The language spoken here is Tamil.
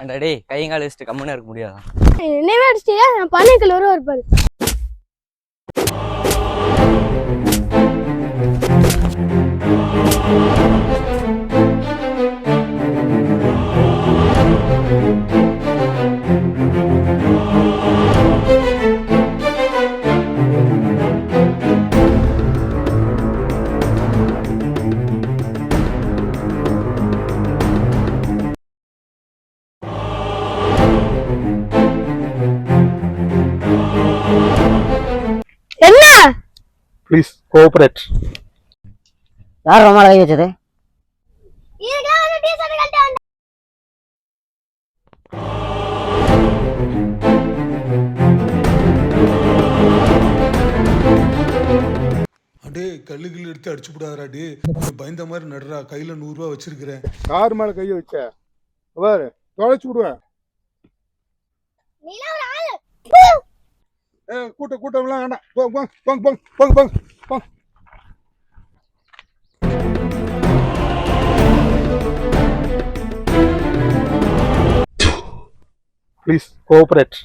அந்த டேய் கையங்கால வச்சுட்டு கம்முன்னு இருக்க முடியாதா? என்னவே அடிச்சிட்டியா? நான் பண்ணைக்குள்ள வருவாரு. என்ன? Please cooperate. யார் ரொம்ப கை வச்சது? அடே கல்லு கில்லு எடுத்து அடிச்சு விடாதடா டே. பயந்த மாதிரி நடுறா. கையில 100 ரூபா வச்சிருக்கிறேன். கார் மேல கையை வச்ச பாரு தொலைச்சு விடுவேன். கூட்டம்லாம் வேண்டாம். போங்க. Please cooperate.